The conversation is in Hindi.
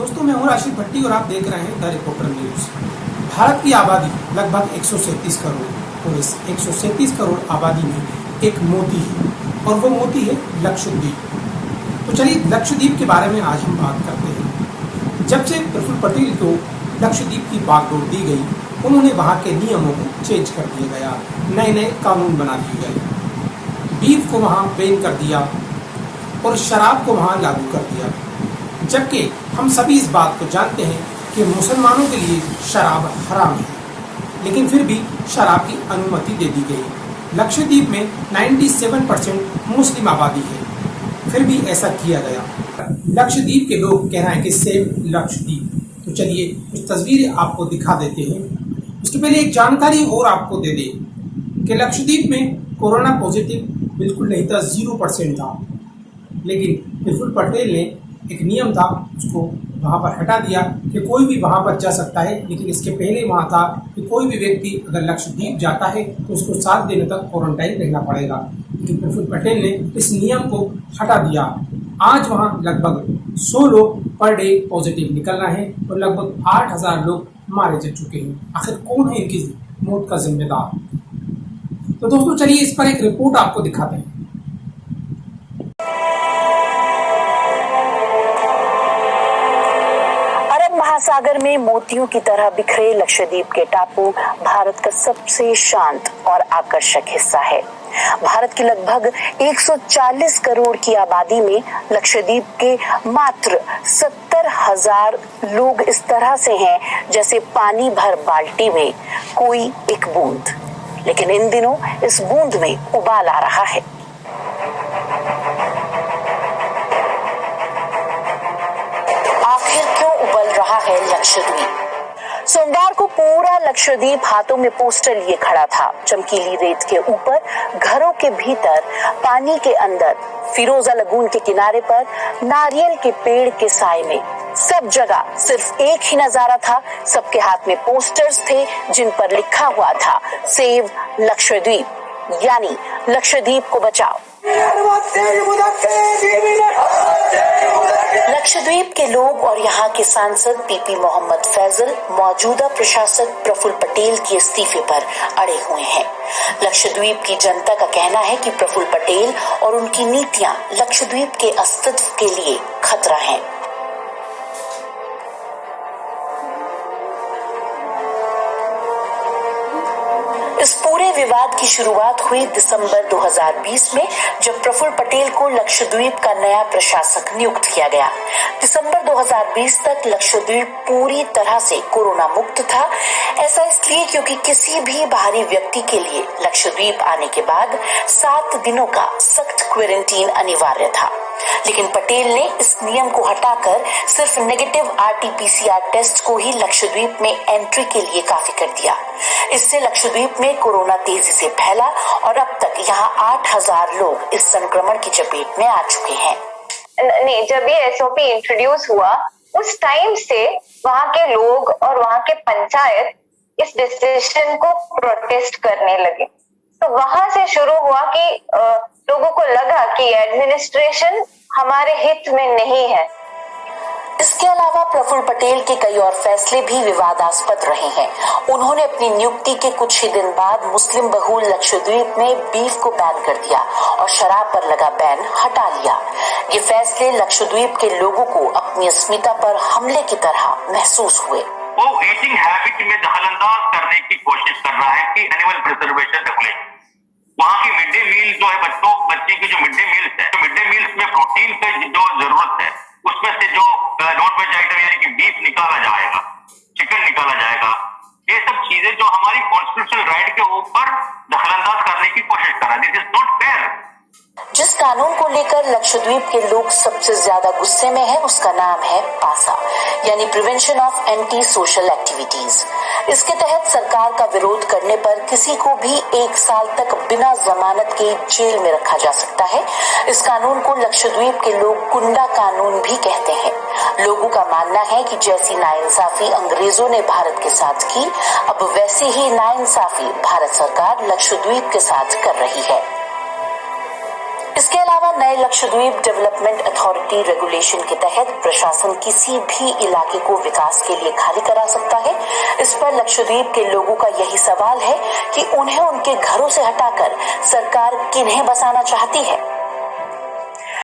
दोस्तों, मैं हूं राशिद भट्टी और आप देख रहे हैं द रिपोर्टर न्यूज। भारत की आबादी लगभग 137 करोड़ और इस 137 करोड़ आबादी में एक मोती है और वो मोती है लक्षद्वीप। तो चलिए लक्षद्वीप के बारे में आज हम बात करते हैं। जब से प्रफुल्ल पटेल को लक्षद्वीप की बागडोर दी गई, उन्होंने वहाँ के नियमों को चेंज कर दिया गया, नए नए कानून बना दिए गए, बीफ को वहाँ बैन कर दिया और शराब को वहाँ लागू कर दिया। जबकि हम सभी इस बात को जानते हैं कि मुसलमानों के लिए शराब हराम है, लेकिन फिर भी शराब की अनुमति दे दी गई। लक्षद्वीप में 97% मुस्लिम आबादी है, फिर भी ऐसा किया गया। लक्षद्वीप के लोग कह रहे हैं कि सेव लक्षद्वीप। तो चलिए कुछ तस्वीरें आपको दिखा देते हैं। उसके पहले एक जानकारी और आपको दे दें कि लक्षद्वीप में कोरोना पॉजिटिव बिल्कुल नहीं था, 0% था, लेकिन प्रफुल्ल पटेल ने एक नियम था उसको वहाँ पर हटा दिया कि कोई भी वहाँ पर जा सकता है। लेकिन इसके पहले वहाँ था कि कोई भी व्यक्ति अगर लक्षद्वीप जाता है तो उसको 7 दिनों तक क्वारंटाइन रहना पड़ेगा। लेकिन प्रफुल्ल पटेल ने इस नियम को हटा दिया। आज वहाँ लगभग 100 लोग पर डे पॉजिटिव निकल रहे हैं और लगभग 8,000 लोग मारे जा चुके हैं। आखिर कौन है इनकी मौत का जिम्मेदार? तो दोस्तों चलिए इस पर एक रिपोर्ट आपको दिखाते हैं। सागर में मोतियों की तरह बिखरे लक्षद्वीप के टापू भारत का सबसे शांत और आकर्षक हिस्सा है। भारत की लगभग 140 करोड़ की आबादी में लक्षद्वीप के मात्र 70,000 लोग इस तरह से हैं जैसे पानी भर बाल्टी में कोई एक बूंद। लेकिन इन दिनों इस बूंद में उबाल आ रहा है। लक्षद्वीप सोमवार को पूरा लक्षद्वीप हाथों में पोस्टर लिए खड़ा था। चमकीली रेत के ऊपर, घरों के भीतर, पानी के अंदर, फिरोजा लगून के किनारे पर, नारियल के पेड़ के साए में, सब जगह सिर्फ एक ही नजारा था। सबके हाथ में पोस्टर्स थे जिन पर लिखा हुआ था सेव लक्षद्वीप, यानी लक्षद्वीप को बचाओ। लक्षद्वीप के लोग और यहाँ के सांसद पीपी मोहम्मद फैजल मौजूदा प्रशासक प्रफुल्ल पटेल के इस्तीफे पर अड़े हुए हैं। लक्षद्वीप की जनता का कहना है कि प्रफुल्ल पटेल और उनकी नीतियां लक्षद्वीप के अस्तित्व के लिए खतरा हैं। इस पूरे विवाद की शुरुआत हुई दिसंबर 2020 में, जब प्रफुल्ल पटेल को लक्षद्वीप का नया प्रशासक नियुक्त किया गया। दिसंबर 2020 तक लक्षद्वीप पूरी तरह से कोरोना मुक्त था। ऐसा इसलिए क्योंकि किसी भी बाहरी व्यक्ति के लिए लक्षद्वीप आने के बाद 7 दिनों का सख्त क्वारंटीन अनिवार्य था। लेकिन पटेल ने इस नियम को हटाकर सिर्फ नेगेटिव RT-PCR टेस्ट को ही लक्षद्वीप में एंट्री के लिए काफी कर दिया। इससे लक्षद्वीप में कोरोना तेजी से फैला और अब तक यहाँ 8,000 लोग इस संक्रमण की चपेट में आ चुके हैं। नहीं, जब ये SOP इंट्रोड्यूस हुआ उस टाइम से वहाँ के लोग और वहाँ के पंचायत इस डिसीजन को प्रोटेस्ट करने लगे। तो वहां से शुरू हुआ कि लोगों को लगा कि एडमिनिस्ट्रेशन हमारे हित में नहीं है। इसके अलावा प्रफुल्ल पटेल के कई और फैसले भी विवादास्पद रहे हैं। उन्होंने अपनी नियुक्ति के कुछ ही दिन बाद मुस्लिम बहुल लक्षद्वीप में बीफ को बैन कर दिया और शराब पर लगा बैन हटा लिया। ये फैसले लक्षद्वीप के लोगों को अपनी अस्मिता पर हमले की तरह महसूस हुए। वो ईटिंग हैबिट में दखलंदाज करने की कोशिश कर रहा है कि एनिमल प्रिजर्वेशन रेगुलेशन, वहाँ की मिड डे मील जो है बच्चे की जो मिड डे मील्स है, तो मिड डे मील्स में प्रोटीन की जो जरूरत है उसमें से जो नॉन वेज आइटम यानी कि बीफ निकाला जाएगा, चिकन निकाला जाएगा, ये सब चीजें जो हमारी कॉन्स्टिट्यूशनल राइट के ऊपर दखलंदाज करने की कोशिश कर रहा है। This is not fair. जिस कानून को लेकर लक्षद्वीप के लोग सबसे ज्यादा गुस्से में हैं, उसका नाम है पासा, यानी prevention of anti social activities. इसके तहत सरकार का विरोध करने पर किसी को भी 1 साल तक बिना जमानत के जेल में रखा जा सकता है। इस कानून को लक्षद्वीप के लोग गुंडा कानून भी कहते हैं। लोगों का मानना है कि जैसी नाइंसाफी अंग्रेजों ने भारत के साथ की, अब वैसी ही नाइंसाफी भारत सरकार लक्षद्वीप के साथ कर रही है। इसके अलावा नए लक्षद्वीप डेवलपमेंट अथॉरिटी रेगुलेशन के तहत प्रशासन किसी भी इलाके को विकास के लिए खाली करा सकता है। इस पर लक्षद्वीप के लोगों का यही सवाल है कि उन्हें उनके घरों से हटाकर सरकार किन्हें बसाना चाहती है।